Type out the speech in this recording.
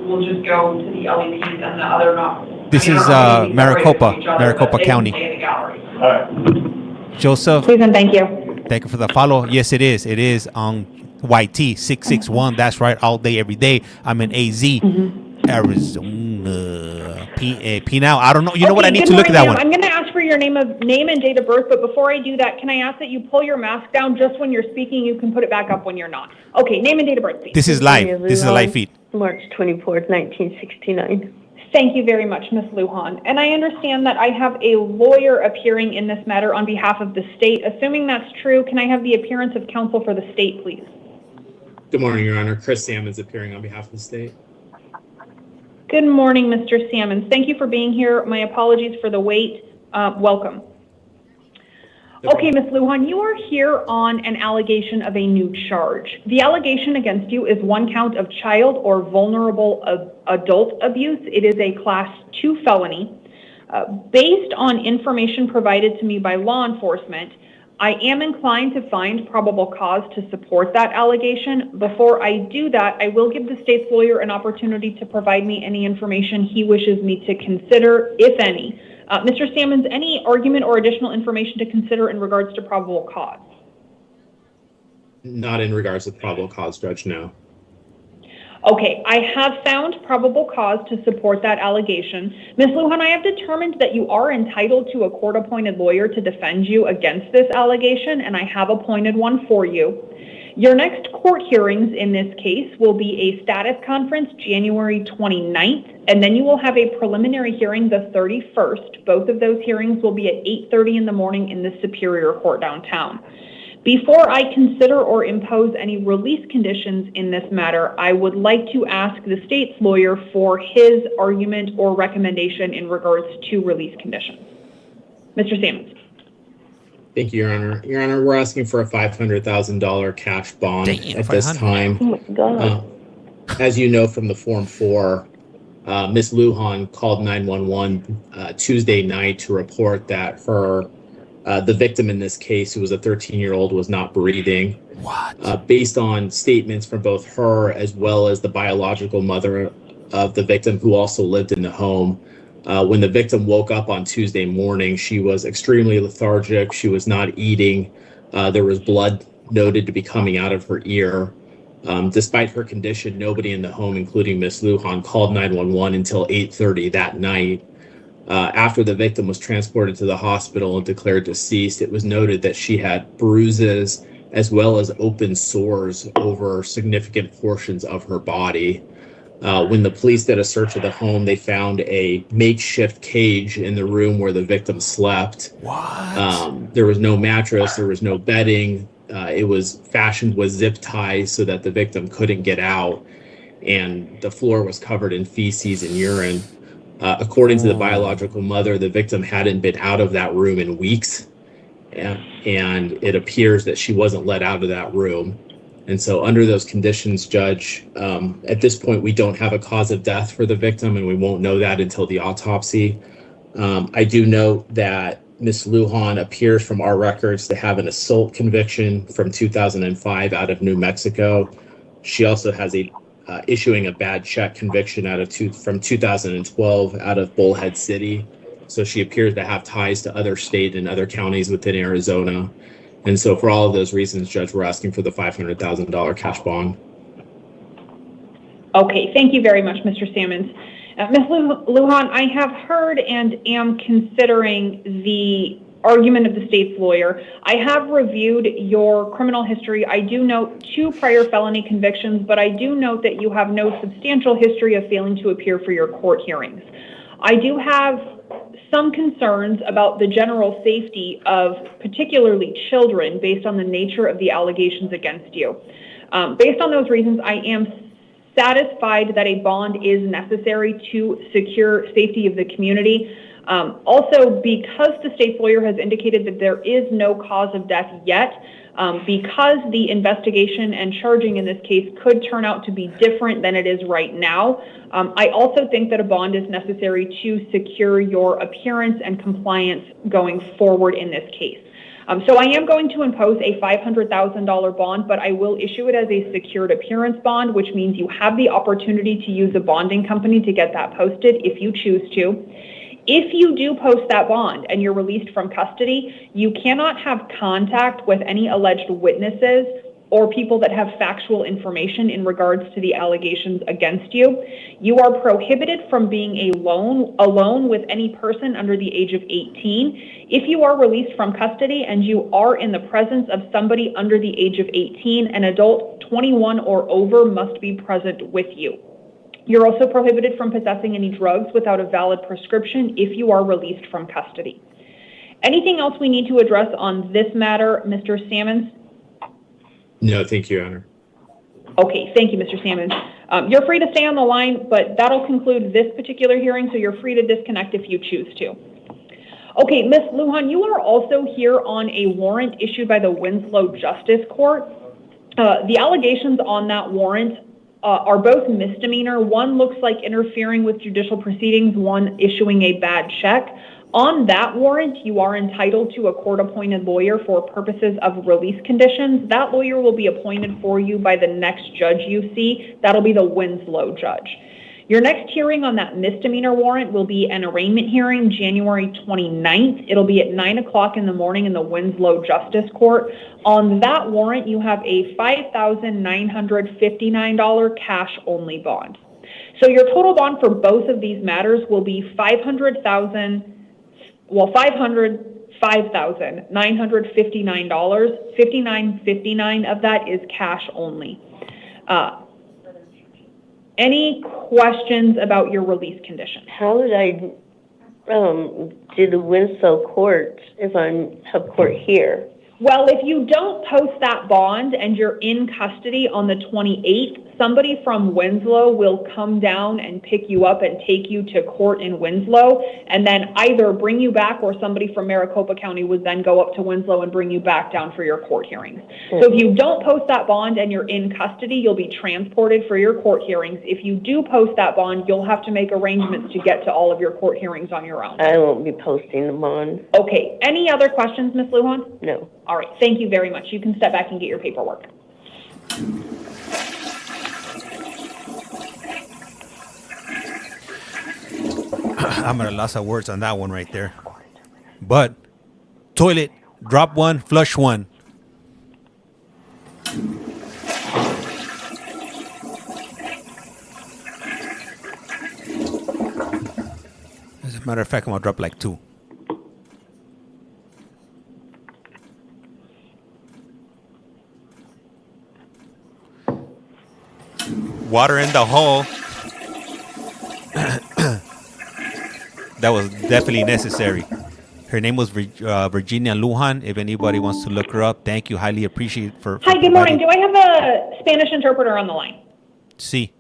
will just go to the LEPs and the other not. This is Maricopa County. All right. Joseph. Please and thank you. Thank you for the follow. Yes, it is. It is on YT 661. That's right. All day, every day. I'm in AZ, Arizona. P now. I don't know. You know what? I need to look at that one. I'm going to ask for your name and date of birth, but before I do that, can I ask that you pull your mask down just when you're speaking? You can put it back up when you're not. Okay, name and date of birth, please. This is live. This is a live feed. March 24th, 1969. Thank you very much, Ms. Lujan. And I understand that I have a lawyer appearing in this matter on behalf of the state. Assuming that's true, can I have the appearance of counsel for the state, please? Good morning, Your Honor. Chris Salmon's appearing on behalf of the state. Good morning, Mr. Salmons. Thank you for being here. My apologies for the wait. Welcome. Okay, Ms. Lujan, you are here on an allegation of a new charge. The allegation against you is one count of child or vulnerable adult abuse. It is a Class 2 felony. Based on information provided to me by law enforcement, I am inclined to find probable cause to support that allegation. Before I do that, I will give the state's lawyer an opportunity to provide me any information he wishes me to consider, if any. Mr. Salmons, any argument or additional information to consider in regards to probable cause? Not in regards to probable cause, Judge, no. Okay, I have found probable cause to support that allegation. Ms. Lujan, I have determined that you are entitled to a court-appointed lawyer to defend you against this allegation, and I have appointed one for you. Your next court hearings in this case will be a status conference January 29th, and then you will have a preliminary hearing the 31st. Both of those hearings will be at 8:30 in the morning in the Superior Court downtown. Before I consider or impose any release conditions in this matter, I would like to ask the state's lawyer for his argument or recommendation in regards to release conditions. Mr. Salmons. Thank you, Your Honor. Your Honor, we're asking for a $500,000 cash bond at this time. Oh my God. As you know from the Form 4, Ms. Lujan called 911 Tuesday night to report that the victim in this case, who was a 13-year-old, was not breathing. What? Based on statements from both her as well as the biological mother of the victim, who also lived in the home, when the victim woke up on Tuesday morning, she was extremely lethargic. She was not eating. There was blood noted to be coming out of her ear. Despite her condition, nobody in the home, including Ms. Lujan, called 911 until 8:30 that night. After the victim was transported to the hospital and declared deceased, it was noted that she had bruises as well as open sores over significant portions of her body. When the police did a search of the home, they found a makeshift cage in the room where the victim slept. What? There was no mattress, there was no bedding. It was fashioned with zip ties so that the victim couldn't get out, and the floor was covered in feces and urine. According to the biological mother, the victim hadn't been out of that room in weeks, and it appears that she wasn't let out of that room. And so under those conditions, Judge, at this point, we don't have a cause of death for the victim, and we won't know that until the autopsy. I do note that Ms. Lujan appears from our records to have an assault conviction from 2005 out of New Mexico. She also has issuing a bad check conviction from 2012 out of Bullhead City. So she appears to have ties to other state and other counties within Arizona. And so for all of those reasons, Judge, we're asking for the $500,000 cash bond. Okay, thank you very much, Mr. Salmons. Ms. Lujan, I have heard and am considering the argument of the state's lawyer. I have reviewed your criminal history. I do note 2 prior felony convictions, but I do note that you have no substantial history of failing to appear for your court hearings. I do have some concerns about the general safety of particularly children based on the nature of the allegations against you. Based on those reasons, I am satisfied that a bond is necessary to secure safety of the community. Also, because the state's lawyer has indicated that there is no cause of death yet, because the investigation and charging in this case could turn out to be different than it is right now, I also think that a bond is necessary to secure your appearance and compliance going forward in this case. So I am going to impose a $500,000 bond, but I will issue it as a secured appearance bond, which means you have the opportunity to use a bonding company to get that posted if you choose to. If you do post that bond and you're released from custody, you cannot have contact with any alleged witnesses or people that have factual information in regards to the allegations against you. You are prohibited from being alone with any person under the age of 18. If you are released from custody and you are in the presence of somebody under the age of 18, an adult 21 or over must be present with you. You're also prohibited from possessing any drugs without a valid prescription if you are released from custody. Anything else we need to address on this matter, Mr. Sammons? No, thank you, Your Honor. Okay, thank you, Mr. Sammons. You're free to stay on the line, but that'll conclude this particular hearing, so you're free to disconnect if you choose to. Okay, Ms. Lujan, you are also here on a warrant issued by the Winslow Justice Court. The allegations on that warrant are both misdemeanor. One looks like interfering with judicial proceedings, one issuing a bad check. On that warrant, you are entitled to a court-appointed lawyer for purposes of release conditions. That lawyer will be appointed for you by the next judge you see. That'll be the Winslow judge. Your next hearing on that misdemeanor warrant will be an arraignment hearing January 29th. It'll be at 9 o'clock in the morning in the Winslow Justice Court. On that warrant, you have a $5,959 cash-only bond. So your total bond for both of these matters will be $505,959. $5,959 of that is cash only. Any questions about your release condition? How would I do the Winslow court if I have court here? Well, if you don't post that bond and you're in custody on the 28th, somebody from Winslow will come down and pick you up and take you to court in Winslow, and then either bring you back, or somebody from Maricopa County would then go up to Winslow and bring you back down for your court hearings. So if you don't post that bond and you're in custody, you'll be transported for your court hearings. If you do post that bond, you'll have to make arrangements to get to all of your court hearings on your own. I won't be posting the bond. Okay. Any other questions, Ms. Lujan? No. All right. Thank you very much. You can step back and get your paperwork. I'm at a loss of words on that one right there. But toilet, drop one, flush one. As a matter of fact, I'm gonna drop like two. Water in the hole. That was definitely necessary. Her name was Virginia Lujan. If anybody wants to look her up, thank you. Highly appreciate for Hi, good morning. Do I have a Spanish interpreter on the line? Sí.